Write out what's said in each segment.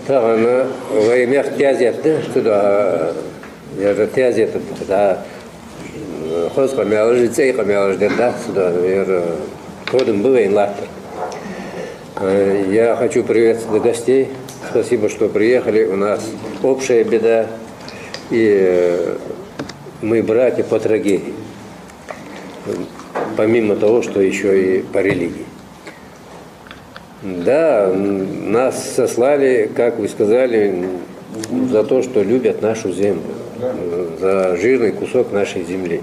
Тағаны ваймях тязетті, что я же тязет, да, хоз камялы, лицей камялы, да, сюда, я ходом был инлактор. Я хочу приветствовать гостей. Спасибо, что приехали. У нас общая беда, и мы братья по трагедии. Помимо того, что еще и по религии. Да, нас сослали, как вы сказали, за то, что любят нашу землю, за жирный кусок нашей земли.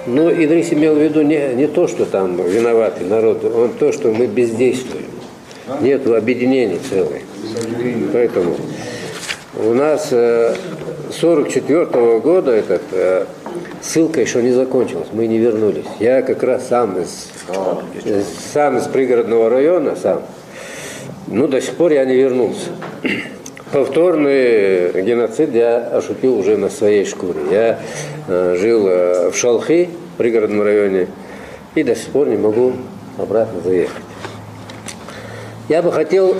Но Идрис имел в виду не то, что там виноватый народ, он то, что мы бездействуем. Нет объединений целой. Поэтому у нас с 1944 года ссылка еще не закончилась, мы не вернулись. Я как раз сам из пригородного района, но до сих пор я не вернулся. Повторный геноцид я ощутил уже на своей шкуре. Я жил в Шалхи, в пригородном районе, и до сих пор не могу обратно заехать. Я бы хотел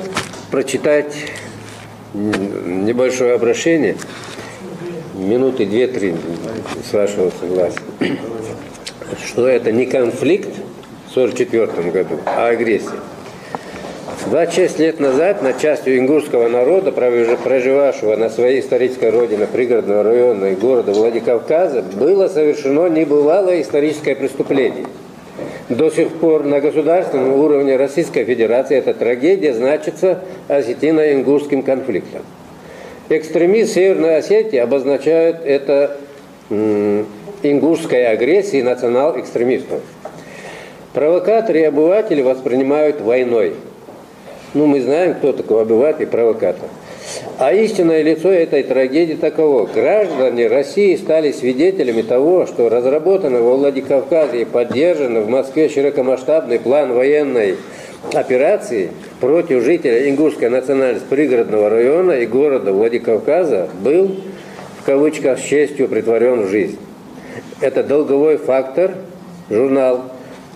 прочитать небольшое обращение, минуты 2-3, с вашего согласия, что это не конфликт в 1944 году, а агрессия. 26 лет назад над частью ингушского народа, проживавшего на своей исторической родине пригородного района и города Владикавказа, было совершено небывалое историческое преступление. До сих пор на государственном уровне Российской Федерации эта трагедия значится осетино-ингушским конфликтом. Экстремисты Северной Осетии обозначают это ингушской агрессией национал-экстремистов. Провокаторы и обыватели воспринимают войной. Мы знаем, кто такой обыватель и провокатор. А истинное лицо этой трагедии таково. Граждане России стали свидетелями того, что разработанный во Владикавказе и поддержанный в Москве широкомасштабный план военной операции против жителей ингушской национальности пригородного района и города Владикавказа был, в кавычках, с честью притворен в жизнь. Это долговой фактор, журнал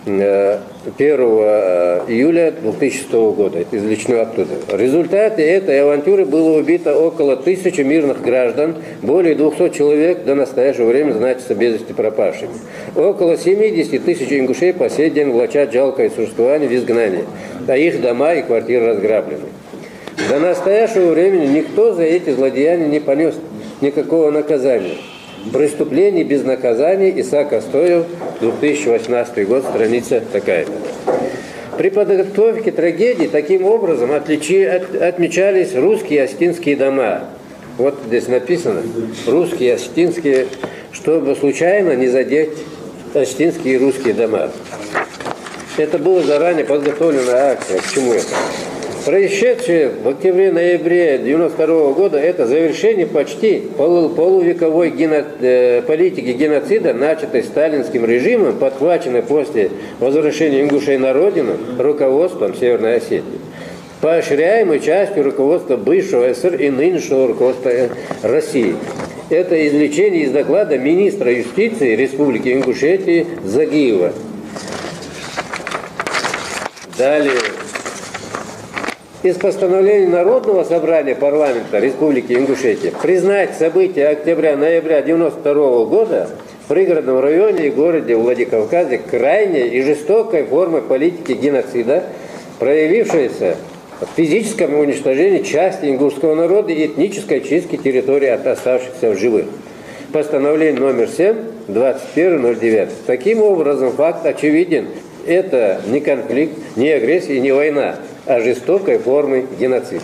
1 июля 2006 года, это извлечено оттуда. В результате этой авантюры было убито около 1000 мирных граждан, более 200 человек до настоящего времени значатся без вести пропавшими. Около 70 тысяч ингушей по сей день влачат жалкое существование в изгнании, а их дома и квартиры разграблены. До настоящего времени никто за эти злодеяния не понес никакого наказания. Преступление без наказания, Исаак Астоев, 2018 год, страница такая-то. При подготовке трагедии таким образом отмечались русские осетинские дома. Вот здесь написано, русские осетинские, чтобы случайно не задеть осетинские и русские дома. Это была заранее подготовленная акция. К чему это? Происшедшее в октябре-ноябре 1992 года это завершение почти полувековой политики геноцида, начатой сталинским режимом, подхваченной после возвращения ингушей на родину руководством Северной Осетии, поощряемой частью руководства бывшего СССР и нынешнего руководства России. Это извлечение из доклада министра юстиции Республики Ингушетии Загиева. Далее. Из постановления Народного собрания парламента Республики Ингушетия признать события октября-ноября 1992 года в пригородном районе и городе Владикавказе крайней и жестокой формой политики геноцида, проявившейся в физическом уничтожении части ингушского народа и этнической чистки территории от оставшихся в живых. Постановление номер 7, 21.09. Таким образом, факт очевиден. Это не конфликт, не агрессия, не война, а жестокой формой геноцида.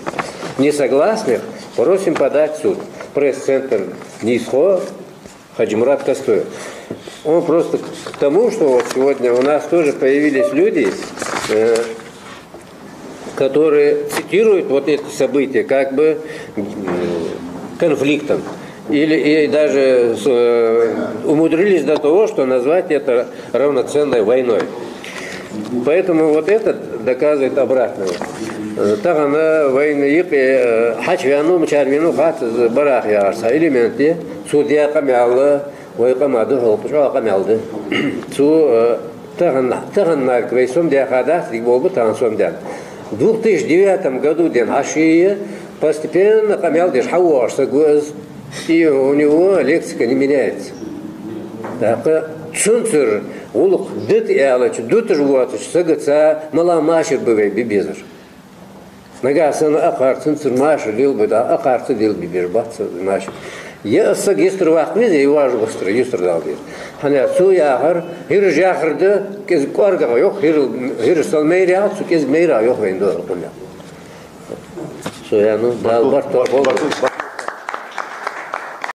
Несогласных просим подать в суд. Пресс-центр НИСХО, Хаджимурат Костоев. Он просто к тому, что вот сегодня у нас тоже появились люди, которые цитируют вот эти события как бы конфликтом. И даже умудрились до того, что назвать это равноценной войной. Поэтому вот это доказывает обратное. Тагана войны хачвяну мчарвину хат барах ярса элементы судья камялы войкамады холпуша камялды. Су таган нарк вейсом диахада сигболбу тансомдан. В 2009 году ден Ашия постепенно камялдыш хауашса гуаз, и у него лексика не меняется. Так, цунцер, улух дыт ялач, дутыш вуатыш, сагыца, маламашир бывай бибезар. Нагасан акар цунцер машир дил бы, да, акар дил бибер, баца машир. Я сагистр вахмизе и ваш гостр, юстр дал бир. Ханя су яхар, хир жахрды, кез корга yok, хир салмейра, су кез мейра yok вейндор. Су яну, дал бар